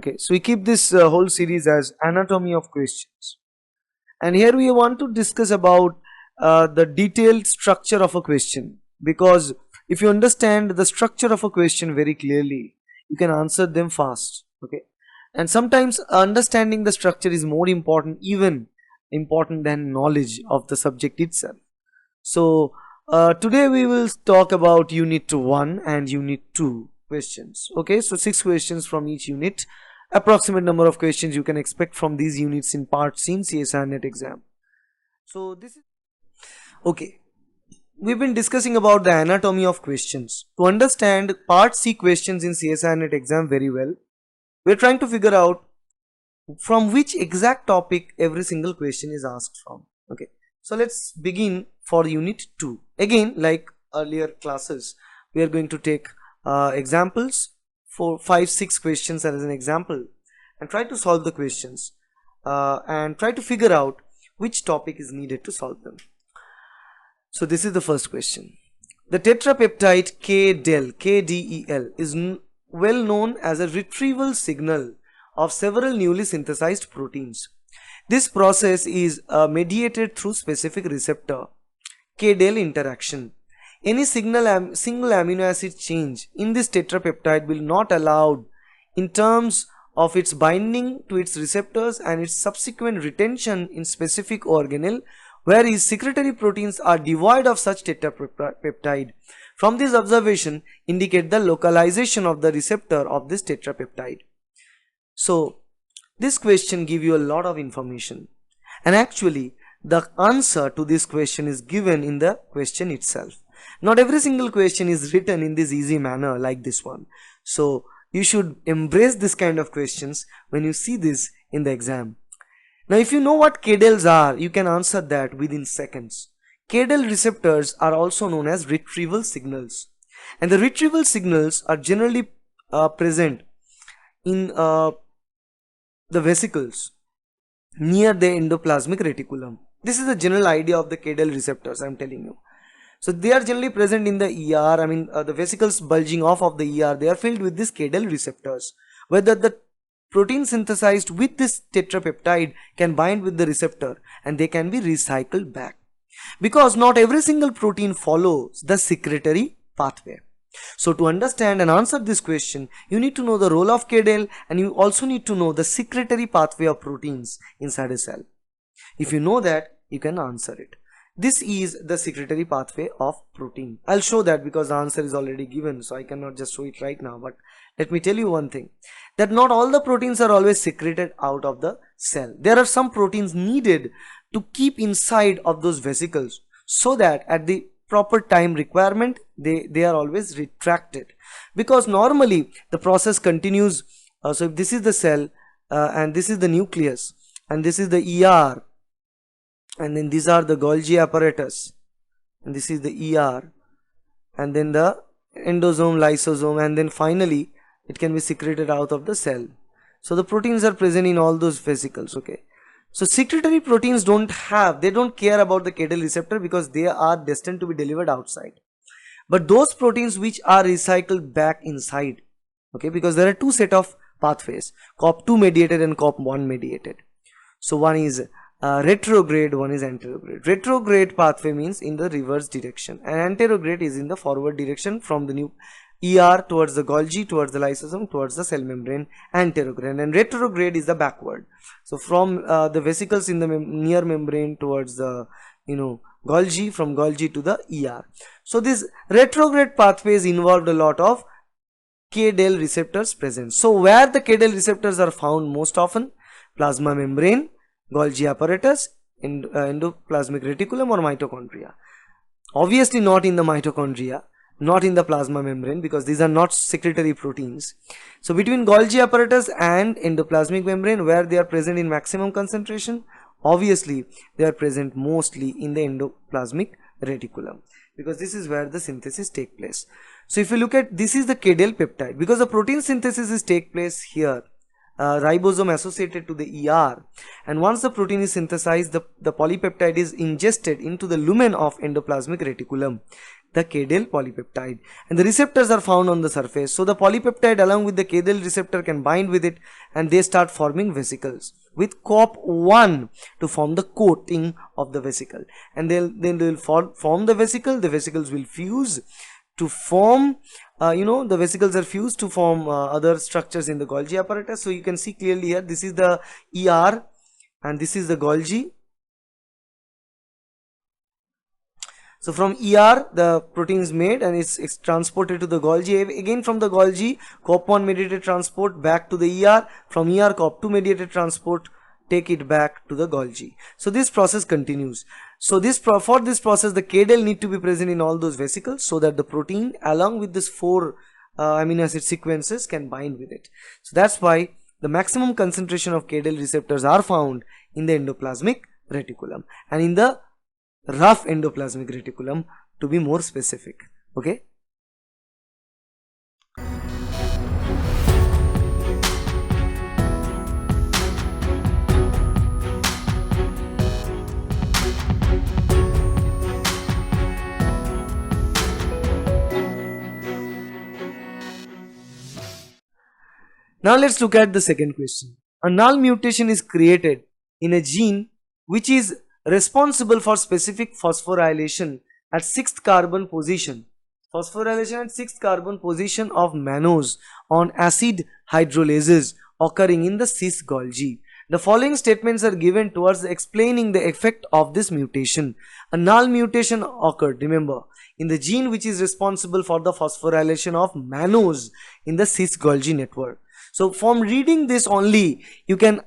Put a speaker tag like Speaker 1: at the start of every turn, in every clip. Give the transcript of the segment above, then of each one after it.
Speaker 1: Okay, so we keep this whole series as anatomy of questions, and here we want to discuss about the detailed structure of a question, because if you understand the structure of a question very clearly, you can answer them fast. Okay, and sometimes understanding the structure is more important, even important than knowledge of the subject itself. So today we will talk about unit 1 and unit 2 questions. Okay, so 6 questions from each unit. Approximate number of questions you can expect from these units in part C in CSIR NET exam. So this is okay. We've been discussing about the anatomy of questions. To understand part C questions in CSIR NET exam very well, we're trying to figure out from which exact topic every single question is asked from. Okay, so let's begin for unit 2. Again, like earlier classes, we are going to take examples for 5-6 questions as an example and try to solve the questions and try to figure out which topic is needed to solve them. So this is the first question. The tetrapeptide KDEL is well known as a retrieval signal of several newly synthesized proteins. This process is mediated through specific receptor KDEL interaction. Any single amino acid change in this tetrapeptide will not allowed in terms of its binding to its receptors and its subsequent retention in specific organelle, whereas secretory proteins are devoid of such tetrapeptide. From this observation indicate the localization of the receptor of this tetrapeptide. So this question gives you a lot of information, and actually the answer to this question is given in the question itself. Not every single question is written in this easy manner like this one. So you should embrace this kind of questions when you see this in the exam. Now if you know what KDELs are, you can answer that within seconds. KDEL receptors are also known as retrieval signals, and the retrieval signals are generally present in the vesicles near the endoplasmic reticulum. This is the general idea of the KDEL receptors I am telling you. So they are generally present in the ER, the vesicles bulging off of the ER, they are filled with these KDEL receptors. Whether the protein synthesized with this tetrapeptide can bind with the receptor and they can be recycled back. Because not every single protein follows the secretory pathway. So to understand and answer this question, you need to know the role of KDEL, and you also need to know the secretory pathway of proteins inside a cell. If you know that, you can answer it. This is the secretory pathway of protein. I'll show that because the answer is already given, so I cannot just show it right now. But let me tell you one thing, that not all the proteins are always secreted out of the cell. There are some proteins needed to keep inside of those vesicles, so that at the proper time requirement they are always retracted, because normally the process continues. So if this is the cell and this is the nucleus and this is the ER, and then these are the Golgi apparatus, and this is the ER, and then the endosome, lysosome, and then finally it can be secreted out of the cell. So the proteins are present in all those vesicles. Okay, so secretory proteins don't care about the KDEL receptor because they are destined to be delivered outside. But those proteins which are recycled back inside, okay, because there are two set of pathways, COP2 mediated and COP1 mediated. So one is retrograde, one is anterograde. Retrograde pathway means in the reverse direction, and anterograde is in the forward direction from the new ER towards the Golgi, towards the lysosome, towards the cell membrane, anterograde, and retrograde is the backward. So from the vesicles in the near membrane towards the Golgi, from Golgi to the ER. So this retrograde pathways involved a lot of KDEL receptors present. So where the KDEL receptors are found most often? Plasma membrane, Golgi apparatus, endoplasmic reticulum, or mitochondria. Obviously not in the mitochondria, not in the plasma membrane, because these are not secretory proteins. So between Golgi apparatus and endoplasmic membrane, where they are present in maximum concentration, obviously they are present mostly in the endoplasmic reticulum, because this is where the synthesis take place. So if you look at, this is the KDEL peptide, because the protein synthesis is take place here, ribosome associated to the ER, and once the protein is synthesized, the polypeptide is ingested into the lumen of endoplasmic reticulum. the cadal polypeptide, and the receptors are found on the surface. So the polypeptide along with the cadal receptor can bind with it, and they start forming vesicles with COP1 to form the coating of the vesicle, and then they will form the vesicle. The vesicles will fuse to form the vesicles are fused to form other structures in the Golgi apparatus. So you can see clearly here, this is the ER and this is the Golgi. So from ER the protein is made and it's transported to the Golgi. Again from the Golgi, COP1 mediated transport back to the ER. From ER, COP2 mediated transport take it back to the Golgi. So this process continues. So for this process, the cadal need to be present in all those vesicles so that the protein along with this 4 amino acid sequences can bind with it. So that's why the maximum concentration of cadal receptors are found in the endoplasmic reticulum and in the rough endoplasmic reticulum, to be more specific. Okay. Now let's look at the second question. A null mutation is created in a gene which is responsible for specific phosphorylation at 6th carbon position. Phosphorylation at 6th carbon position of mannose on acid hydrolases occurring in the cis Golgi. The following statements are given towards explaining the effect of this mutation. A null mutation occurred, remember, in the gene which is responsible for the phosphorylation of mannose in the cis Golgi network. So from reading this only, you can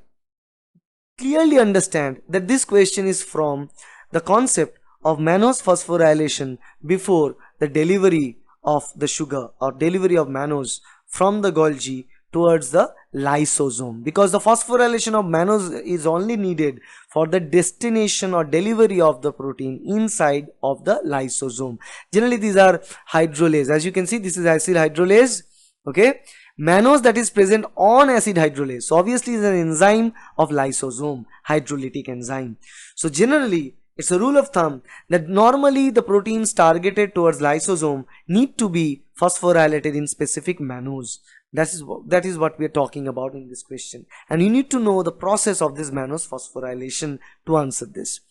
Speaker 1: clearly understand that this question is from the concept of mannose phosphorylation before the delivery of the sugar or delivery of mannose from the Golgi towards the lysosome, because the phosphorylation of mannose is only needed for the destination or delivery of the protein inside of the lysosome. Generally these are hydrolase. As you can see, this is acid hydrolase. Okay, mannose that is present on acid hydrolase, so obviously is an enzyme of lysosome, hydrolytic enzyme. So generally it's a rule of thumb that normally the proteins targeted towards lysosome need to be phosphorylated in specific mannose. That is what we are talking about in this question, and you need to know the process of this mannose phosphorylation to answer this.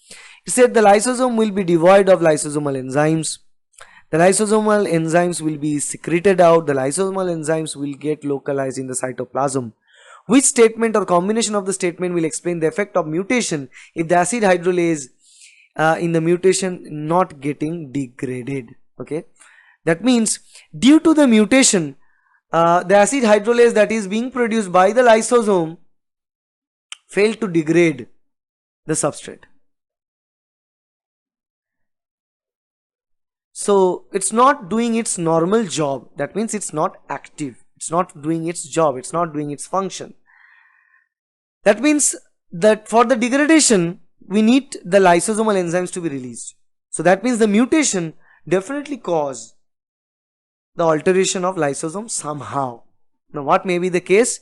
Speaker 1: It said the lysosome will be devoid of lysosomal enzymes. The lysosomal enzymes will be secreted out. The lysosomal enzymes will get localized in the cytoplasm. Which statement or combination of the statement will explain the effect of mutation if the acid hydrolase in the mutation not getting degraded? Okay, that means due to the mutation, the acid hydrolase that is being produced by the lysosome failed to degrade the substrate. So it's not doing its normal job. That means it's not active. It's not doing its job. It's not doing its function. That means that for the degradation, we need the lysosomal enzymes to be released. So that means the mutation definitely cause the alteration of lysosome somehow. Now what may be the case?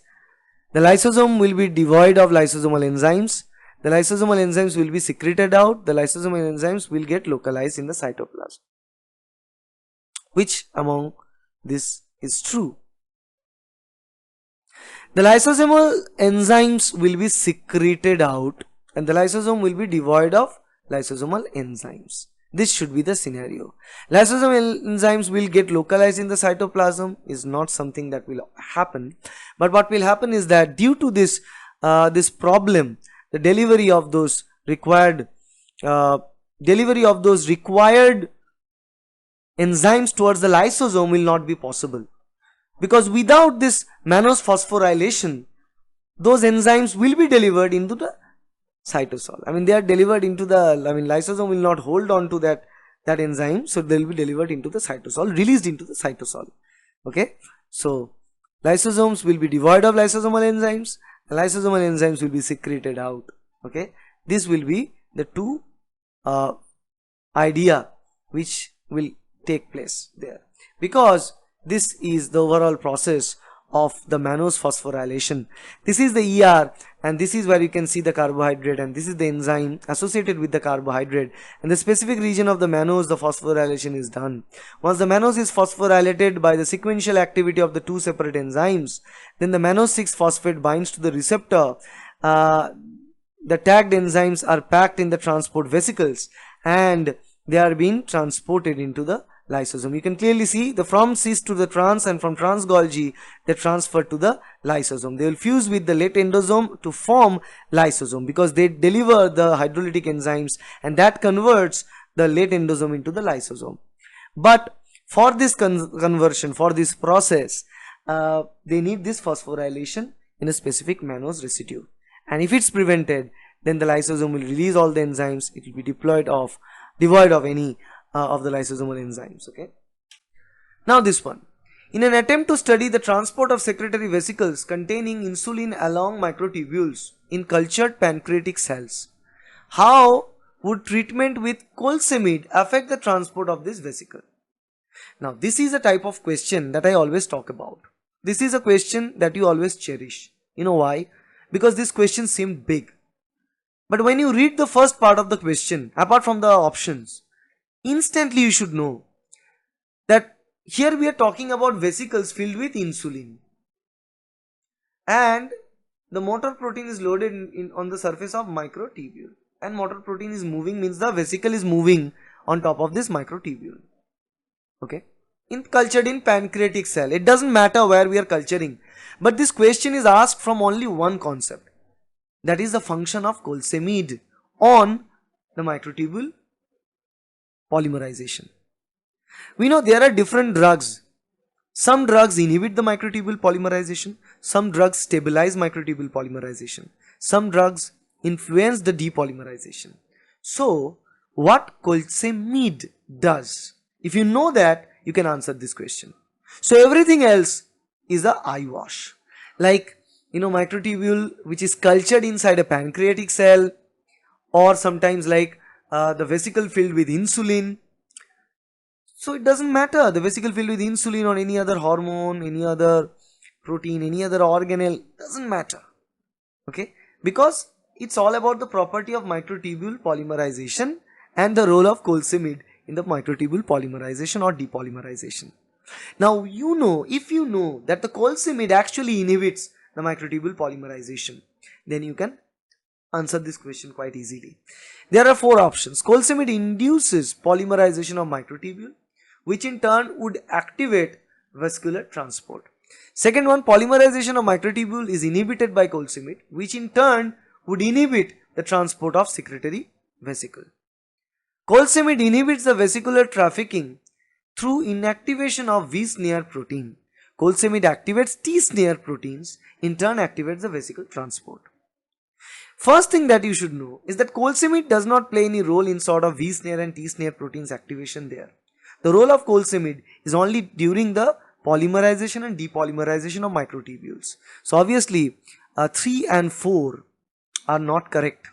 Speaker 1: The lysosome will be devoid of lysosomal enzymes. The lysosomal enzymes will be secreted out. The lysosomal enzymes will get localized in the cytoplasm. Which among this is true? The lysosomal enzymes will be secreted out and the lysosome will be devoid of lysosomal enzymes. This should be the scenario. Lysosomal enzymes will get localized in the cytoplasm is not something that will happen, but what will happen is that due to this problem, the delivery of those required enzymes towards the lysosome will not be possible, because without this mannose phosphorylation, those enzymes will be delivered into the cytosol. I mean, they are delivered into the, lysosome will not hold on to that enzyme, so they will be delivered into the cytosol, released into the cytosol. Okay, so lysosomes will be devoid of lysosomal enzymes, and lysosomal enzymes will be secreted out. Okay, this will be the two idea which will take place there, because this is the overall process of the mannose phosphorylation. This is the ER, and this is where you can see the carbohydrate, and this is the enzyme associated with the carbohydrate. And the specific region of the mannose, the phosphorylation is done. Once the mannose is phosphorylated by the sequential activity of the two separate enzymes, then the mannose 6-phosphate binds to the receptor. The tagged enzymes are packed in the transport vesicles and they are being transported into the lysosome. You can clearly see the from cis to the trans, and from trans Golgi they transfer to the lysosome. They will fuse with the late endosome to form lysosome because they deliver the hydrolytic enzymes, and that converts the late endosome into the lysosome. But for this conversion, for this process, they need this phosphorylation in a specific mannose residue, and if it's prevented, then the lysosome will release all the enzymes. It will be devoid of any of the lysosomal enzymes. Okay. Now this one. In an attempt to study the transport of secretory vesicles containing insulin along microtubules in cultured pancreatic cells, how would treatment with colsemid affect the transport of this vesicle? Now this is a type of question that I always talk about. This is a question that you always cherish. You know why? Because this question seemed big. But when you read the first part of the question, apart from the options, instantly you should know that here we are talking about vesicles filled with insulin, and the motor protein is loaded on the surface of microtubule, and motor protein is moving, means the vesicle is moving on top of this microtubule. Okay, cultured in pancreatic cell. It doesn't matter where we are culturing, but this question is asked from only one concept, that is the function of colsemid on the microtubule polymerization. We know there are different drugs. Some drugs inhibit the microtubule polymerization, some drugs stabilize microtubule polymerization, some drugs influence the depolymerization. So what colsemid does, if you know that, you can answer this question. So everything else is a eyewash. Like, microtubule which is cultured inside a pancreatic cell, or sometimes like the vesicle filled with insulin. So it doesn't matter, the vesicle filled with insulin or any other hormone, any other protein, any other organelle, doesn't matter. Okay, because it's all about the property of microtubule polymerization and the role of colsemid in the microtubule polymerization or depolymerization. Now if you know that the colsemid actually inhibits the microtubule polymerization, then you can answer this question quite easily. There are 4 options. Colsemid induces polymerization of microtubule, which in turn would activate vascular transport. Second one, polymerization of microtubule is inhibited by colsemid, which in turn would inhibit the transport of secretory vesicle. Colsemid inhibits the vesicular trafficking through inactivation of V-snare protein. Colsemid activates T-snare proteins, in turn activates the vesicle transport. First thing that you should know is that colsemid does not play any role in sort of V-snare and T-snare proteins activation there. The role of colsemid is only during the polymerization and depolymerization of microtubules. So obviously 3 and 4 are not correct.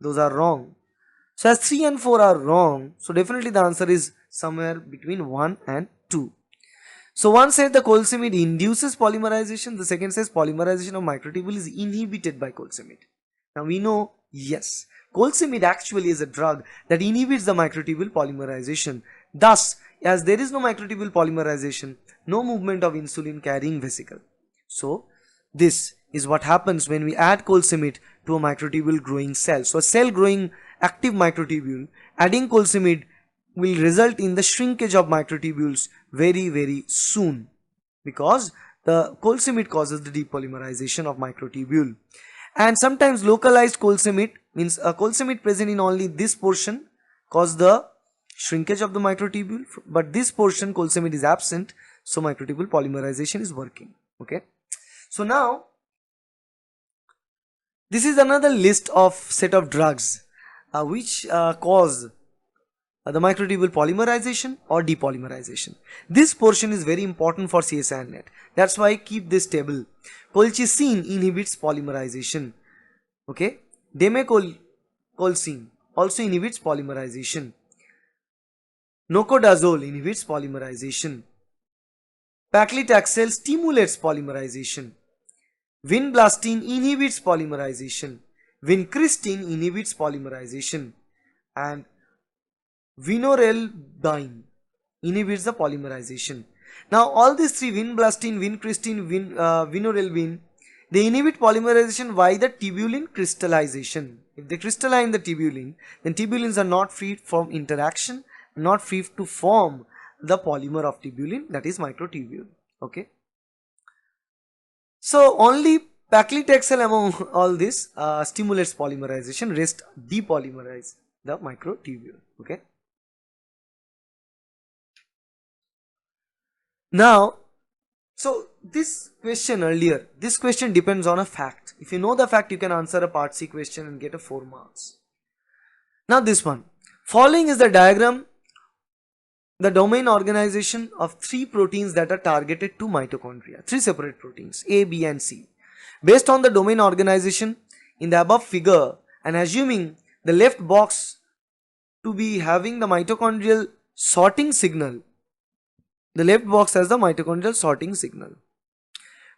Speaker 1: Those are wrong. So as 3 and 4 are wrong, so definitely the answer is somewhere between 1 and 2. So one said the colsemid induces polymerization, the second says polymerization of microtubule is inhibited by colsemid. Now we know, yes, colsemid actually is a drug that inhibits the microtubule polymerization. Thus, as there is no microtubule polymerization, no movement of insulin carrying vesicle. So this is what happens when we add colsemid to a microtubule growing cell. So a cell growing active microtubule, adding colsemid will result in the shrinkage of microtubules very soon, because the colsemid causes the depolymerization of microtubule. And sometimes localized colsemid, means a colsemid present in only this portion, cause the shrinkage of the microtubule, but this portion colsemid is absent, so microtubule polymerization is working. Okay, so now this is another list of set of drugs which cause the microtubule polymerization or depolymerization. This portion is very important for CSIR NET. That's why I keep this table. Colchicine inhibits polymerization. Okay, demecolcine also inhibits polymerization. Nocodazole inhibits polymerization. Paclitaxel stimulates polymerization. Vinblastine inhibits polymerization. Vincristine inhibits polymerization. And vinorelbine inhibits the polymerization. Now all these three, vinblastine, vincristine, vinorelbine, they inhibit polymerization via the tubulin crystallization. If they crystalline the tubulin, then tubulins are not free from interaction, not free to form the polymer of tubulin, that is microtubule. Okay. So only paclitaxel among all this stimulates polymerization, rest depolymerize the microtubule. Okay. Now, so this question earlier, this question depends on a fact. If you know the fact, you can answer a part C question and get a 4 marks. Now this one, following is the diagram, the domain organization of 3 proteins that are targeted to mitochondria, 3 separate proteins A, B and C. Based on the domain organization in the above figure and assuming the left box to be having the mitochondrial sorting signal, the left box has the mitochondrial sorting signal.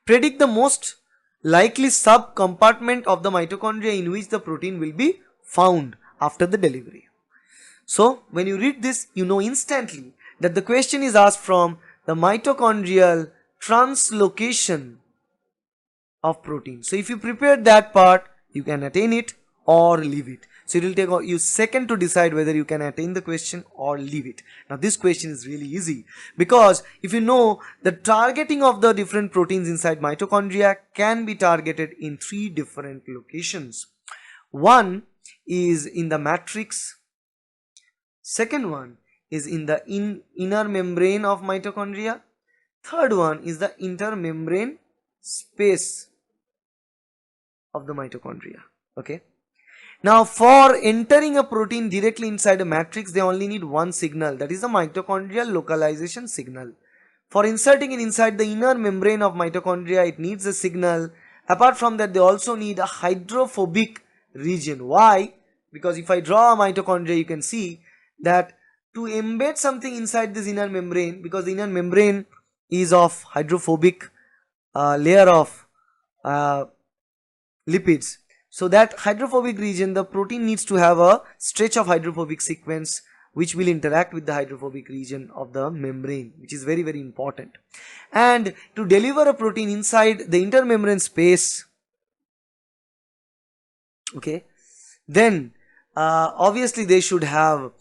Speaker 1: Predict the most likely sub-compartment of the mitochondria in which the protein will be found after the delivery. So, when you read this, you know instantly that the question is asked from the mitochondrial translocation of protein. So, if you prepare that part, you can attain it or leave it. So, it will take you second to decide whether you can attain the question or leave it. Now, this question is really easy because if you know the targeting of the different proteins inside mitochondria can be targeted in 3 different locations. One is in the matrix, second one is in the inner membrane of mitochondria, third one is the intermembrane space of the mitochondria. Okay. Now for entering a protein directly inside a matrix, they only need one signal, that is the mitochondrial localization signal. For inserting it inside the inner membrane of mitochondria, it needs a signal. Apart from that, they also need a hydrophobic region. Why? Because if I draw a mitochondria, you can see that to embed something inside this inner membrane, because the inner membrane is of hydrophobic layer of lipids. So that hydrophobic region, the protein needs to have a stretch of hydrophobic sequence which will interact with the hydrophobic region of the membrane, which is very, very important. And to deliver a protein inside the intermembrane space, okay, then obviously they should have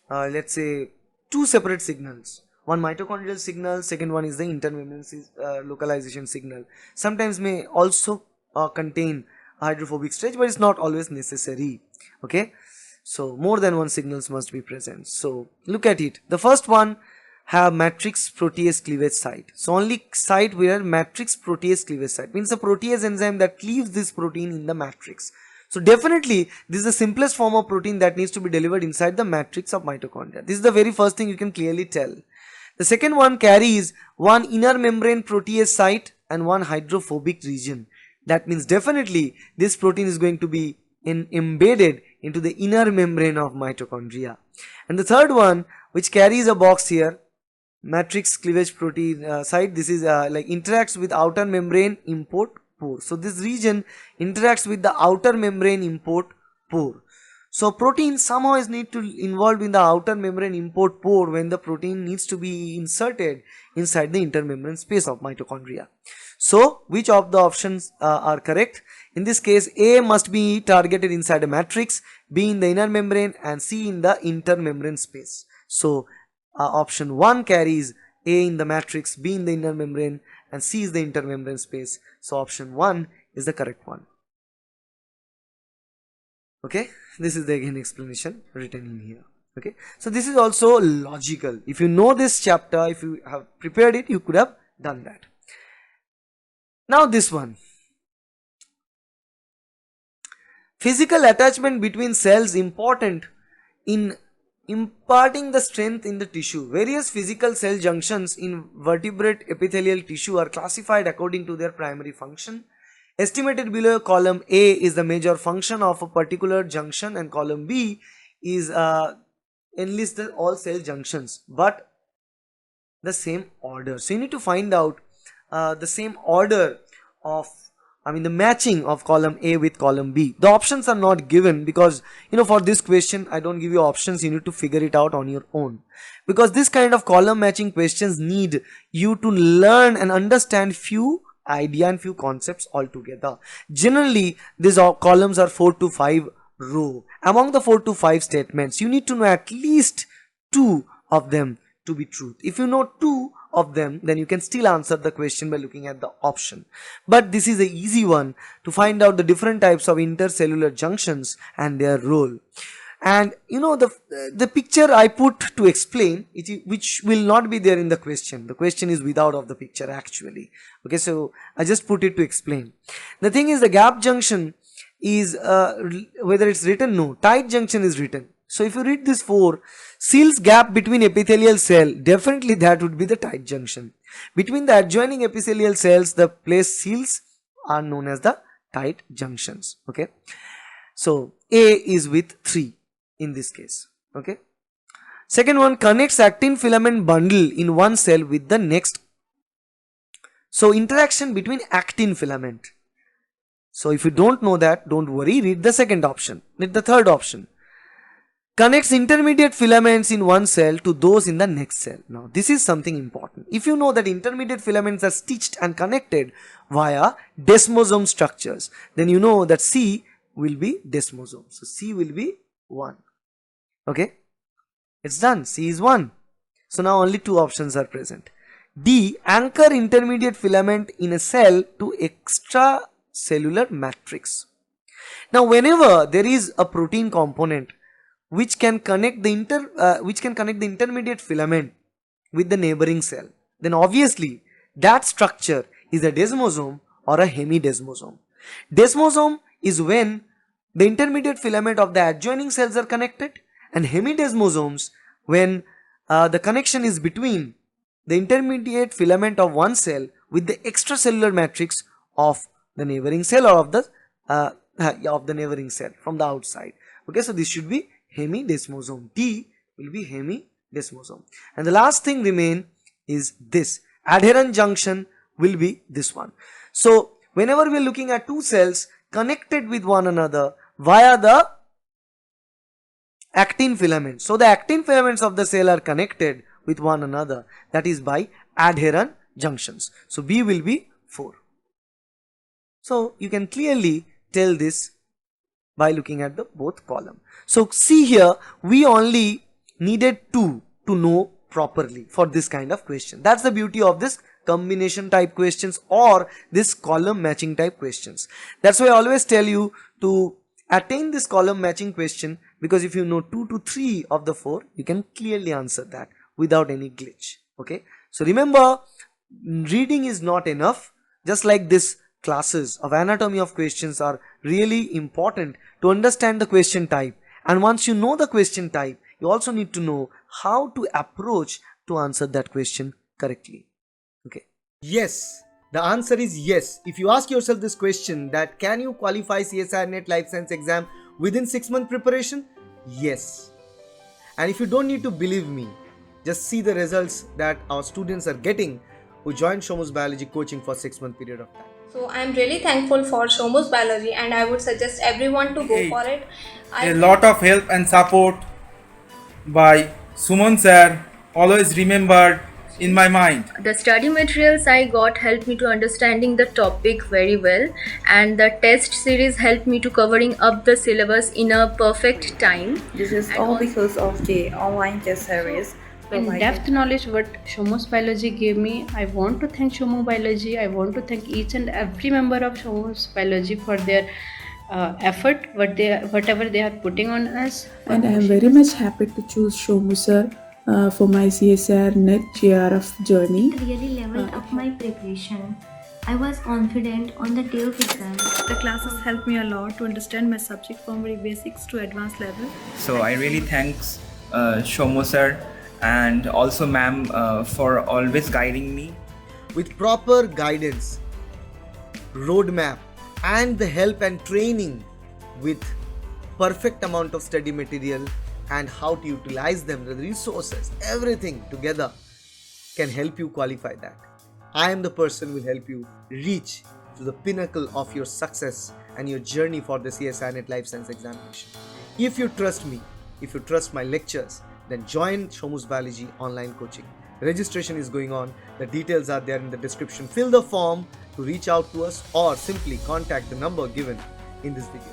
Speaker 1: let's say 2 separate signals. One mitochondrial signal, second one is the intermembrane localization signal. Sometimes may also contain hydrophobic stretch, but it's not always necessary. Okay, so more than one signals must be present. So look at it. The first one have matrix protease cleavage site. So only site where matrix protease cleavage site means the protease enzyme that cleaves this protein in the matrix. So definitely this is the simplest form of protein that needs to be delivered inside the matrix of mitochondria. This is the very first thing you can clearly tell. The second one carries one inner membrane protease site and one hydrophobic region. That means definitely this protein is going to be embedded into the inner membrane of mitochondria. And the third one, which carries a box here, matrix cleavage protein site, this is like interacts with outer membrane import pore. So this region interacts with the outer membrane import pore. So protein somehow is need to involved in the outer membrane import pore when the protein needs to be inserted inside the intermembrane space of mitochondria. So which of the options are correct? In this case, A must be targeted inside a matrix, B in the inner membrane and C in the intermembrane space. So option 1 carries A in the matrix, B in the inner membrane and C is the intermembrane space. So option 1 is the correct one. Okay, this is the again explanation written in here. Okay, so this is also logical. If you know this chapter, if you have prepared it, you could have done that. Now this one, physical attachment between cells important in imparting the strength in the tissue. Various physical cell junctions in vertebrate epithelial tissue are classified according to their primary function. Estimated below, column A is the major function of a particular junction and column B is enlists all cell junctions. But the same order. So you need to find out the same order of, the matching of column A with column B. The options are not given because, for this question I don't give you options. You need to figure it out on your own, because this kind of column matching questions need you to learn and understand few idea and few concepts altogether. Generally these columns are 4 to 5 row. Among the 4 to 5 statements, you need to know at least 2 of them to be truth. If you know 2 of them, then you can still answer the question by looking at the option. But this is a easy one to find out the different types of intercellular junctions and their role. And the picture I put to explain it, which will not be there in the question. The question is without of the picture actually. Okay, so I just put it to explain. The thing is, the gap junction is whether it's written, no, tight junction is written. So if you read this 4, seals gap between epithelial cell, definitely that would be the tight junction. Between the adjoining epithelial cells, the place seals are known as the tight junctions. Okay, so A is with 3 in this case. Okay, second one, connects actin filament bundle in one cell with the next. So interaction between actin filament. So if you don't know that, don't worry, read the second option. Read the third option. Connects intermediate filaments in one cell to those in the next cell. Now this is something important. If you know that intermediate filaments are stitched and connected via desmosome structures, then you know that C will be desmosome. So C will be 1. Okay, it's done. C is 1. So now only 2 options are present. D, anchor intermediate filament in a cell to extracellular matrix. Now whenever there is a protein component which can connect the intermediate filament with the neighboring cell, then obviously that structure is a desmosome or a hemidesmosome. Desmosome is when the intermediate filament of the adjoining cells are connected, and hemidesmosomes when the connection is between the intermediate filament of one cell with the extracellular matrix of the neighboring cell or of the neighboring cell from the outside. Okay, so this should be hemidesmosome. D will be hemidesmosome. And the last thing remain is this. Adherent junction will be this one. So whenever we are looking at 2 cells connected with one another via the actin filaments. So the actin filaments of the cell are connected with one another, that is by adherent junctions. So B will be 4. So you can clearly tell this by looking at the both column. So see here, we only needed 2 to know properly for this kind of question. That's the beauty of this combination type questions or this column matching type questions. That's why I always tell you to attain this column matching question, because if you know 2 to 3 of the 4, you can clearly answer that without any glitch. Okay, so remember, reading is not enough. Just like this, classes of anatomy of questions are really important to understand the question type, and once you know the question type, you also need to know how to approach to answer that question correctly. Okay, yes, the answer is yes. If you ask yourself this question, that can you qualify CSIR NET Life Science exam within 6-month preparation? Yes. And if you don't need to believe me, just see the results that our students are getting who joined shomus biology coaching for 6-month period of time.
Speaker 2: So I'm really thankful for shomus biology, and I would suggest everyone to go for it.
Speaker 3: A lot of help and support by Suman sir, always remembered in my mind.
Speaker 4: The study materials I got helped me to understanding the topic very well, and the test series helped me to covering up the syllabus in a perfect time.
Speaker 5: This is all because of the online test series.
Speaker 6: In-depth knowledge what shomus biology gave me. I want to thank shomu biology. I want to thank each and every member of shomus biology for their effort, whatever they are putting on us.
Speaker 7: And I am very much happy to choose Shomu sir for my CSIR NET JRF journey.
Speaker 8: It really leveled up my preparation. I was confident on the day of exam.
Speaker 5: The classes helped me a lot to understand my subject from very basics to advanced level.
Speaker 9: So I really thanks Shomu sir and also ma'am for always guiding me.
Speaker 1: With proper guidance, roadmap, and the help and training with perfect amount of study material and how to utilize them, the resources, everything together, can help you qualify that. I am the person who will help you reach to the pinnacle of your success and your journey for the CSIR NET Life Science examination. If you trust me, if you trust my lectures, then join Shomus Biology online coaching. Registration is going on. The details are there in the description. Fill the form to reach out to us or simply contact the number given in this video.